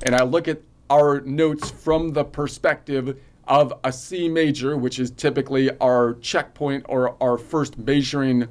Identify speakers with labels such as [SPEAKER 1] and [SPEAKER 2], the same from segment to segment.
[SPEAKER 1] and I look at our notes from the perspective of a C major, which is typically our checkpoint or our first measuring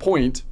[SPEAKER 1] point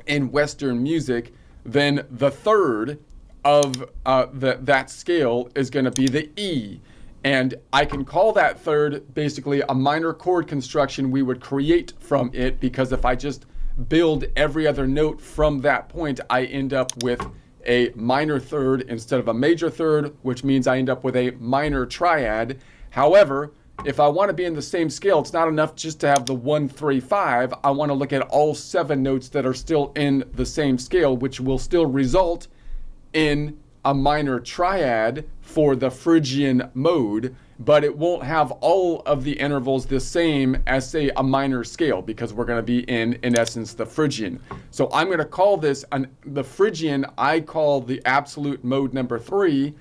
[SPEAKER 1] in Western music, then the third of that scale is going to be the E. And I can call that third basically a minor chord construction we would create from it, because if I just build every other note from that point, I end up with a minor third instead of a major third, which means I end up with a minor triad. However, if I want to be in the same scale, it's not enough just to have the 1, 3, 5. I want to look at all 7 notes that are still in the same scale, which will still result in a minor triad for the Phrygian mode, but it won't have all of the intervals the same as, say, a minor scale, because we're going to be in essence, the Phrygian. So I'm going to call this the Phrygian. I call the absolute mode number 3,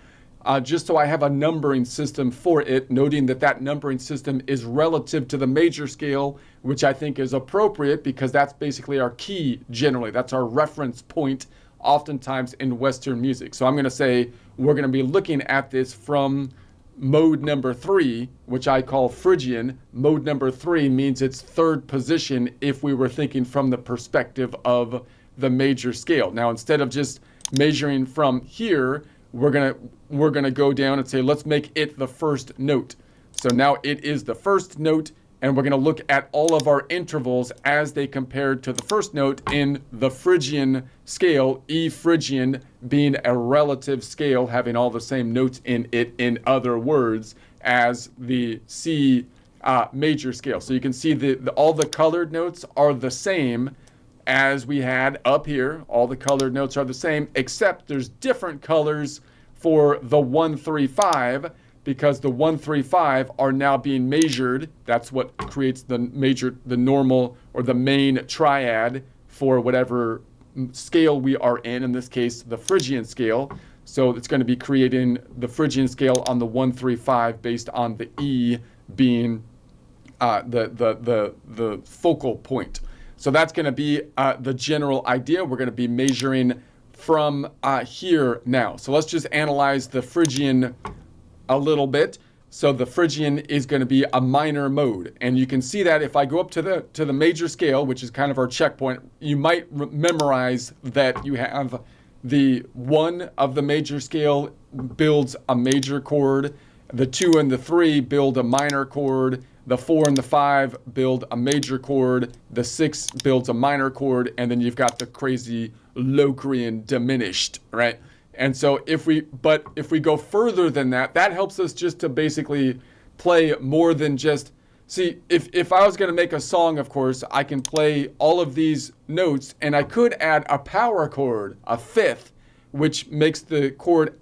[SPEAKER 1] just so I have a numbering system for it, noting that that numbering system is relative to the major scale, which I think is appropriate because that's basically our key generally. That's our reference point oftentimes in Western music. So I'm going to say we're going to be looking at this from mode number 3, which I call Phrygian. Mode number 3 means it's third position if we were thinking from the perspective of the major scale. Now, instead of just measuring from here, we're gonna go down and say, let's make it the first note. So now it is the first note, and we're gonna look at all of our intervals as they compared to the first note in the Phrygian scale, E Phrygian being a relative scale, having all the same notes in it, in other words, as the C major scale. So you can see all the colored notes are the same as we had up here. All the colored notes are the same, except there's different colors for the 1, 3, 5, because the 1, 3, 5 are now being measured. That's what creates the normal or the main triad for whatever scale we are in this case, the Phrygian scale. So it's going to be creating the Phrygian scale on the 1, 3, 5 based on the E being the focal point. So that's going to be the general idea. We're going to be measuring from here now. So let's just analyze the Phrygian a little bit. So the Phrygian is going to be a minor mode. And you can see that if I go up to the major scale, which is kind of our checkpoint, you might memorize that you have the 1 of the major scale builds a major chord, the 2 and the 3 build a minor chord, the 4 and the 5 build a major chord, the 6 builds a minor chord, and then you've got the crazy Locrian diminished, right? And so if we go further than that, that helps us just to basically play more than just, see, if I was going to make a song, of course, I can play all of these notes, and I could add a power chord, a 5th, which makes the chord,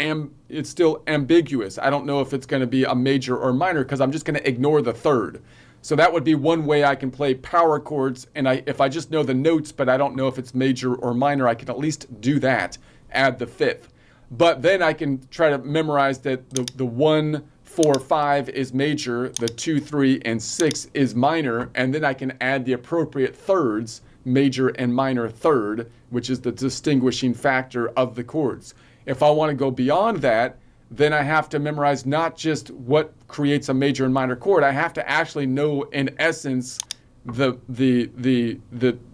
[SPEAKER 1] it's still ambiguous. I don't know if it's going to be a major or minor because I'm just going to ignore the 3rd. So that would be one way I can play power chords, and if I just know the notes, but I don't know if it's major or minor, I can at least do that, add the 5th. But then I can try to memorize that the 1, 4, 5 is major, the 2, 3, and 6 is minor, and then I can add the appropriate thirds, major and minor third, which is the distinguishing factor of the chords. If I want to go beyond that, then I have to memorize not just what creates a major and minor chord. I have to actually know, in essence, the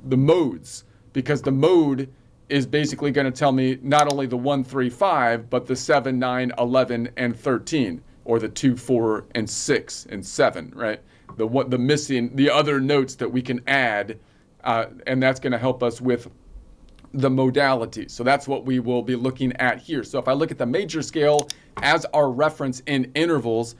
[SPEAKER 1] modes, because the mode is basically going to tell me not only the 1, 3, 5, but the 7, 9, 11, and 13, or the 2, 4, and 6, and 7, right? The missing, the other notes that we can add, and that's going to help us with the modality. So that's what we will be looking at here. So if I look at the major scale as our reference in intervals,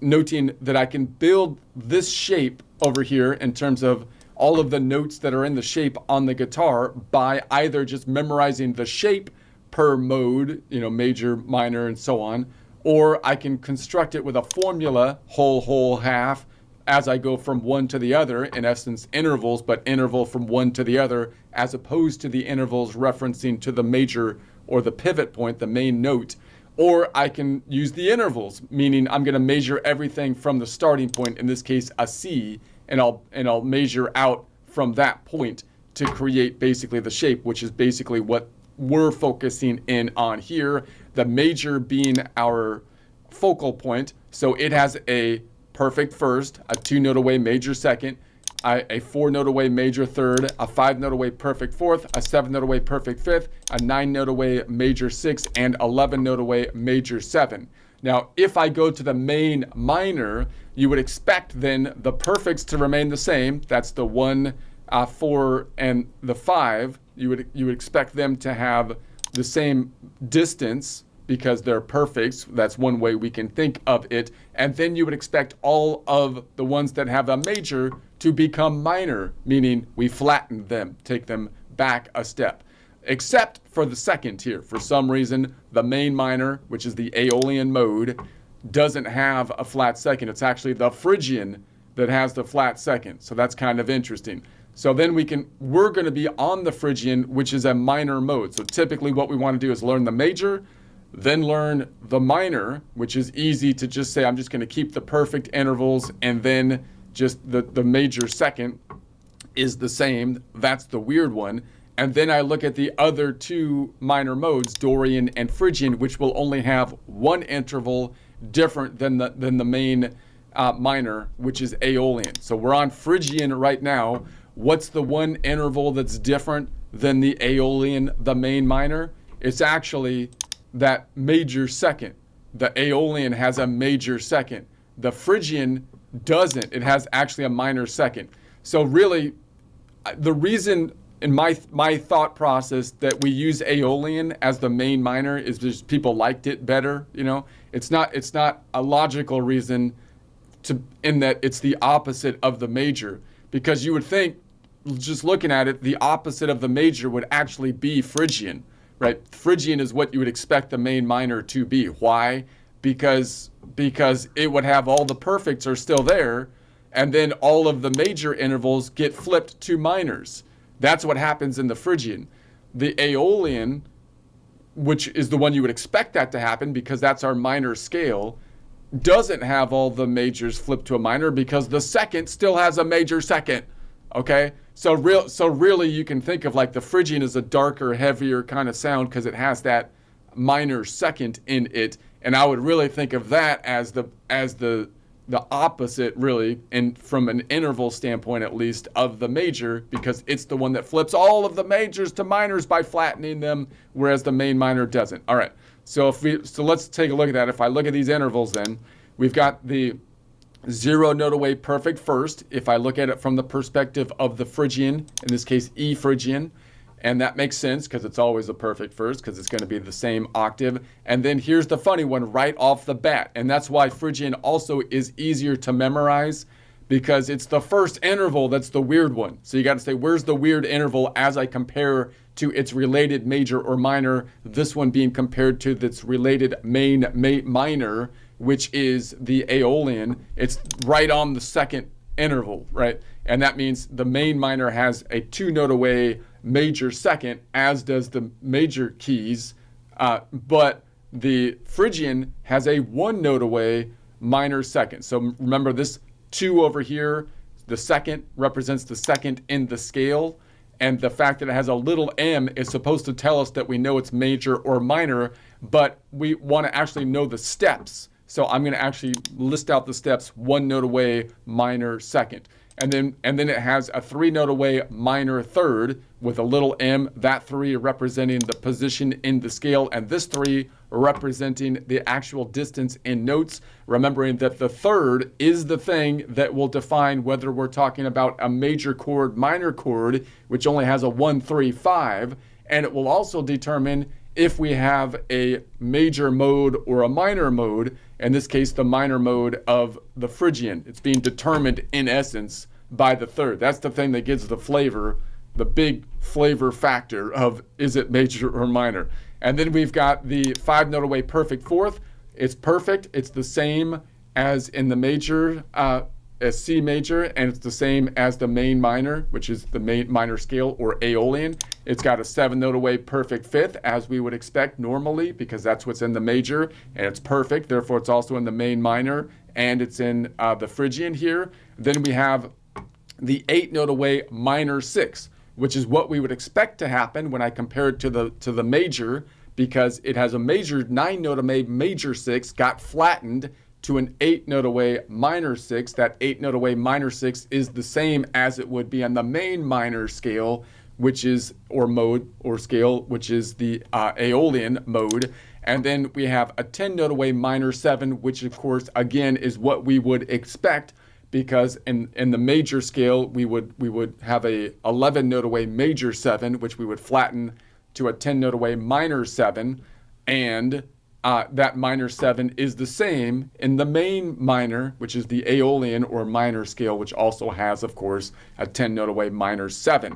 [SPEAKER 1] noting that I can build this shape over here in terms of all of the notes that are in the shape on the guitar by either just memorizing the shape per mode, major, minor, and so on, or I can construct it with a formula, whole, whole, half, as I go from one to the other, in essence intervals, but interval from one to the other, as opposed to the intervals referencing to the major or the pivot point, the main note. Or I can use the intervals, meaning I'm going to measure everything from the starting point, in this case a C, and I'll measure out from that point to create basically the shape, which is basically what we're focusing in on here. The major being our focal point. So it has a perfect first, a 2-note away major second, a 4-note away major third, a 5-note away perfect fourth, a 7-note away perfect fifth, a 9-note away major sixth, and 11-note away major seven. Now, if I go to the main minor, you would expect then the perfects to remain the same. That's the 1, 4, and the 5. You would expect them to have the same distance because they're perfects. That's one way we can think of it. And then you would expect all of the ones that have a major to become minor, meaning we flatten them, take them back a step. Except for the second here. For some reason, the main minor, which is the Aeolian mode, doesn't have a flat second. It's actually the Phrygian that has the flat second. So that's kind of interesting. So then we're going to be on the Phrygian, which is a minor mode. So typically what we want to do is learn the major, then learn the minor, which is easy to just say, I'm just going to keep the perfect intervals, and then just the major second is the same. That's the weird one. And then I look at the other two minor modes, Dorian and Phrygian, which will only have one interval different than the main minor, which is Aeolian. So we're on Phrygian right now. What's the one interval that's different than the Aeolian, the main minor? It's actually that major second. The Aeolian has a major second. The Phrygian doesn't. It has actually a minor second. So really, the reason in my thought process that we use Aeolian as the main minor is just people liked it better. You know, it's not a logical reason in that it's the opposite of the major, because you would think, just looking at it, the opposite of the major would actually be Phrygian, right? Phrygian is what you would expect the main minor to be. Why? Because it would have all the perfects are still there, and then all of the major intervals get flipped to minors. That's what happens in the Phrygian. The Aeolian, which is the one you would expect that to happen because that's our minor scale, doesn't have all the majors flipped to a minor because the second still has a major second. Okay? So really you can think of like the Phrygian as a darker, heavier kind of sound because it has that minor second in it. And I would really think of that as the opposite, really, and from an interval standpoint at least, of the major, because it's the one that flips all of the majors to minors by flattening them, whereas the main minor doesn't. All right, so let's take a look at that. If I look at these intervals, then we've got the 0-note away perfect first. If I look at it from the perspective of the Phrygian, in this case E Phrygian, and that makes sense because it's always a perfect first because it's going to be the same octave. And then here's the funny one right off the bat. And that's why Phrygian also is easier to memorize, because it's the first interval that's the weird one. So you got to say, where's the weird interval as I compare to its related major or minor, this one being compared to its related minor, which is the Aeolian. It's right on the second interval, right? And that means the main minor has a 2-note away major second, as does the major keys, but the Phrygian has a 1-note away minor second. So remember, this 2 over here, the second represents the second in the scale, and the fact that it has a little m is supposed to tell us that we know it's major or minor, but we want to actually know the steps. So I'm going to actually list out the steps: 1-note away minor second. And then it has a 3-note away minor third with a little m, that 3 representing the position in the scale, and this 3 representing the actual distance in notes, remembering that the third is the thing that will define whether we're talking about a major chord, minor chord, which only has a 1, 3, 5, and it will also determine if we have a major mode or a minor mode, in this case the minor mode of the Phrygian. It's being determined in essence by the third. That's the thing that gives the flavor, the big flavor factor of is it major or minor. And then we've got the 5-note away perfect fourth. It's perfect. It's the same as in the major, as C major, and it's the same as the main minor, which is the main minor scale or Aeolian. It's got a 7-note away perfect fifth, as we would expect normally, because that's what's in the major, and it's perfect. Therefore, it's also in the main minor, and it's in the Phrygian here. Then we have the 8-note away minor sixth. which is what we would expect to happen when I compare it to the major, because it has a major 9-note away major 6, got flattened to an 8-note away minor 6. That 8-note away minor 6 is the same as it would be on the main minor scale, which is, or mode or scale, which is the Aeolian mode. And then we have a 10-note away minor 7, which of course again is what we would expect, because in the major scale we would have a 11-note away major 7, which we would flatten to a 10-note away minor 7, and that minor 7 is the same in the main minor, which is the Aeolian or minor scale, which also has, of course, a 10-note away minor 7.